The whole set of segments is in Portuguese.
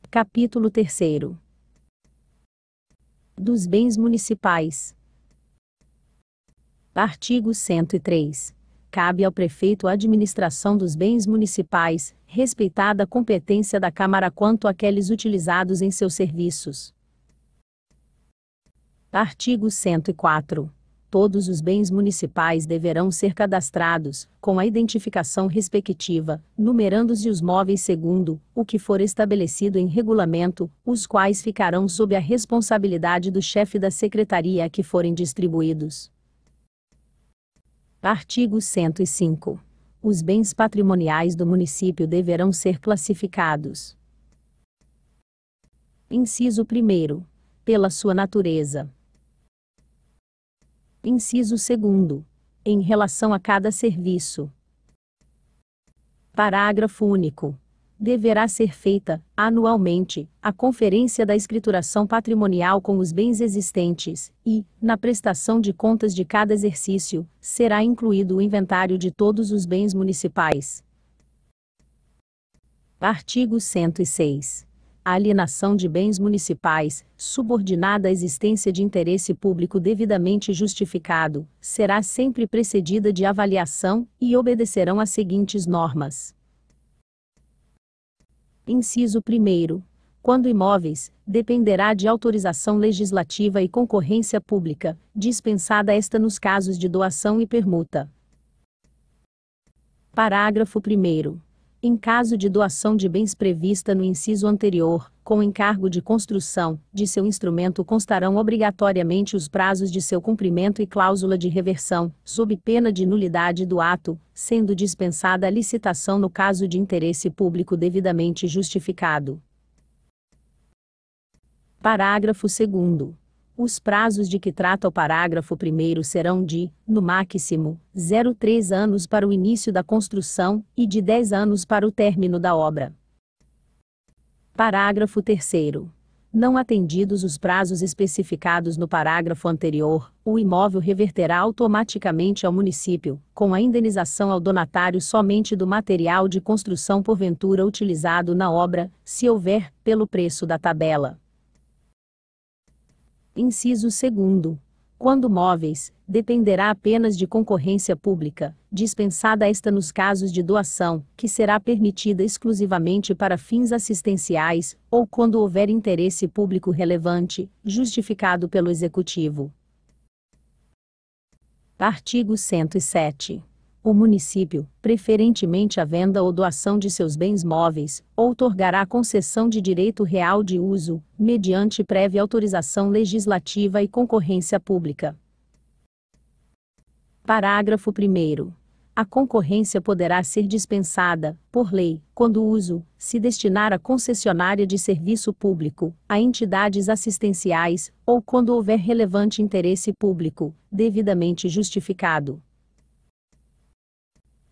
Capítulo 3º. Dos bens municipais. Artigo 103. Cabe ao prefeito a administração dos bens municipais, respeitada a competência da Câmara quanto àqueles utilizados em seus serviços. Artigo 104. Todos os bens municipais deverão ser cadastrados, com a identificação respectiva, numerando-se os móveis segundo o que for estabelecido em regulamento, os quais ficarão sob a responsabilidade do chefe da secretaria a que forem distribuídos. Artigo 105. Os bens patrimoniais do município deverão ser classificados. Inciso 1º. Pela sua natureza. Inciso 2º. Em relação a cada serviço. Parágrafo único. Deverá ser feita, anualmente, a conferência da escrituração patrimonial com os bens existentes, e, na prestação de contas de cada exercício, será incluído o inventário de todos os bens municipais. Artigo 106. A alienação de bens municipais, subordinada à existência de interesse público devidamente justificado, será sempre precedida de avaliação, e obedecerão às seguintes normas. Inciso 1º. Quando imóveis, dependerá de autorização legislativa e concorrência pública, dispensada esta nos casos de doação e permuta. Parágrafo 1º. Em caso de doação de bens prevista no inciso anterior, com encargo de construção, de seu instrumento constarão obrigatoriamente os prazos de seu cumprimento e cláusula de reversão, sob pena de nulidade do ato, sendo dispensada a licitação no caso de interesse público devidamente justificado. Parágrafo 2º. Os prazos de que trata o parágrafo 1º serão de, no máximo, 0,3 anos para o início da construção, e de 10 anos para o término da obra. Parágrafo 3º. Não atendidos os prazos especificados no parágrafo anterior, o imóvel reverterá automaticamente ao município, com a indenização ao donatário somente do material de construção porventura utilizado na obra, se houver, pelo preço da tabela. Inciso 2º. Quando móveis, dependerá apenas de concorrência pública, dispensada esta nos casos de doação, que será permitida exclusivamente para fins assistenciais, ou quando houver interesse público relevante, justificado pelo Executivo. Artigo 107. O município, preferentemente a venda ou doação de seus bens móveis, outorgará concessão de direito real de uso, mediante prévia autorização legislativa e concorrência pública. Parágrafo 1º. A concorrência poderá ser dispensada, por lei, quando o uso se destinar à concessionária de serviço público, a entidades assistenciais, ou quando houver relevante interesse público, devidamente justificado.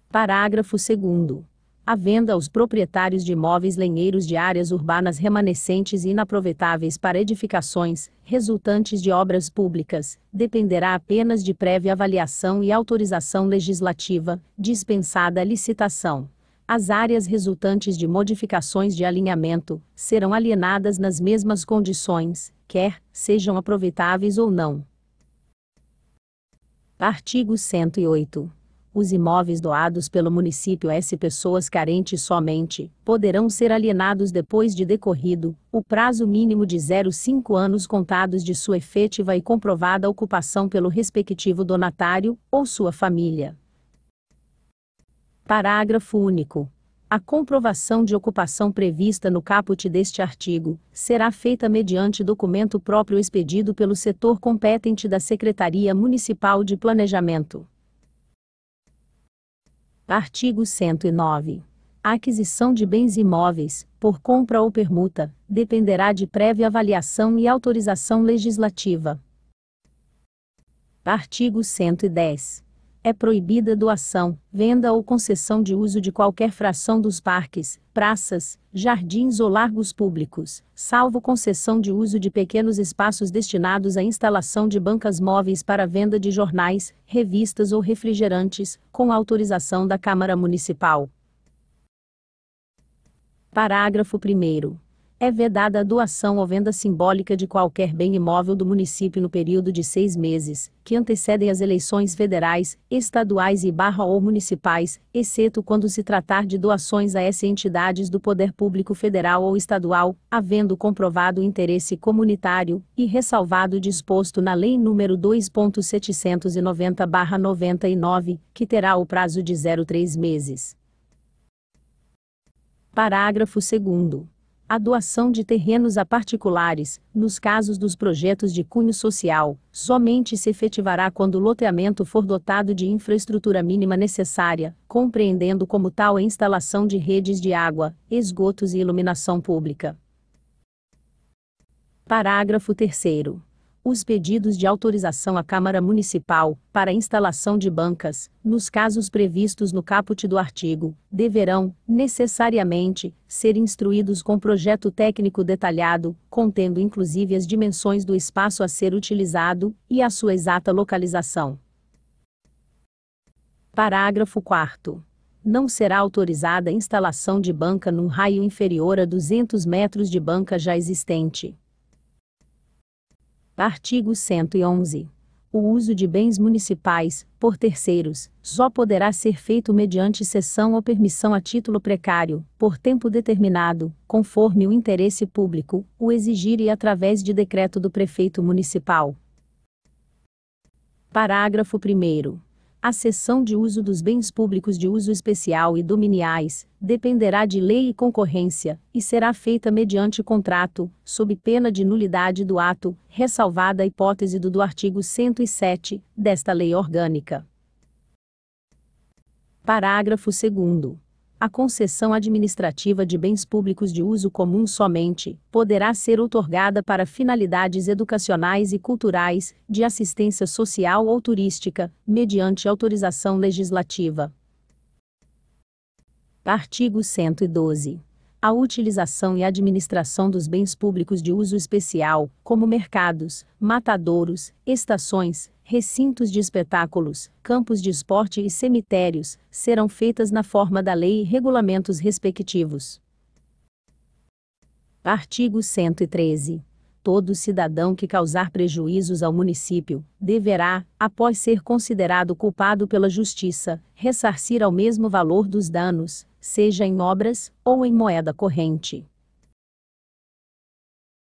Parágrafo 2º. A venda aos proprietários de imóveis lenheiros de áreas urbanas remanescentes e inaproveitáveis para edificações, resultantes de obras públicas, dependerá apenas de prévia avaliação e autorização legislativa, dispensada a licitação. As áreas resultantes de modificações de alinhamento, serão alienadas nas mesmas condições, quer sejam aproveitáveis ou não. Artigo 108. Os imóveis doados pelo município a pessoas carentes somente, poderão ser alienados depois de decorrido o prazo mínimo de 0,5 anos contados de sua efetiva e comprovada ocupação pelo respectivo donatário, ou sua família. Parágrafo único. A comprovação de ocupação prevista no caput deste artigo, será feita mediante documento próprio expedido pelo setor competente da Secretaria Municipal de Planejamento. Artigo 109. A aquisição de bens imóveis, por compra ou permuta, dependerá de prévia avaliação e autorização legislativa. Artigo 110. É proibida doação, venda ou concessão de uso de qualquer fração dos parques, praças, jardins ou largos públicos, salvo concessão de uso de pequenos espaços destinados à instalação de bancas móveis para venda de jornais, revistas ou refrigerantes, com autorização da Câmara Municipal. Parágrafo 1º. É vedada a doação ou venda simbólica de qualquer bem imóvel do município no período de 6 meses, que antecedem as eleições federais, estaduais ou municipais, exceto quando se tratar de doações a essas entidades do poder público federal ou estadual, havendo comprovado interesse comunitário, e ressalvado o disposto na Lei nº 2.790/99, que terá o prazo de 03 meses. Parágrafo 2º. A doação de terrenos a particulares, nos casos dos projetos de cunho social, somente se efetivará quando o loteamento for dotado de infraestrutura mínima necessária, compreendendo como tal a instalação de redes de água, esgotos e iluminação pública. Parágrafo 3º. Os pedidos de autorização à Câmara Municipal, para a instalação de bancas, nos casos previstos no caput do artigo, deverão, necessariamente, ser instruídos com projeto técnico detalhado, contendo inclusive as dimensões do espaço a ser utilizado, e a sua exata localização. Parágrafo 4º. Não será autorizada a instalação de banca num raio inferior a 200 metros de banca já existente. Artigo 111. O uso de bens municipais, por terceiros, só poderá ser feito mediante cessão ou permissão a título precário, por tempo determinado, conforme o interesse público o exigir e através de decreto do prefeito municipal. Parágrafo 1º. A cessão de uso dos bens públicos de uso especial e dominiais dependerá de lei e concorrência, e será feita mediante contrato, sob pena de nulidade do ato, ressalvada a hipótese do artigo 107 desta Lei Orgânica. Parágrafo 2º. A concessão administrativa de bens públicos de uso comum somente poderá ser outorgada para finalidades educacionais e culturais, de assistência social ou turística, mediante autorização legislativa. Artigo 112. A utilização e administração dos bens públicos de uso especial, como mercados, matadouros, estações, recintos de espetáculos, campos de esporte e cemitérios, serão feitas na forma da lei e regulamentos respectivos. Artigo 113. Todo cidadão que causar prejuízos ao município, deverá, após ser considerado culpado pela Justiça, ressarcir ao mesmo valor dos danos, seja em obras, ou em moeda corrente.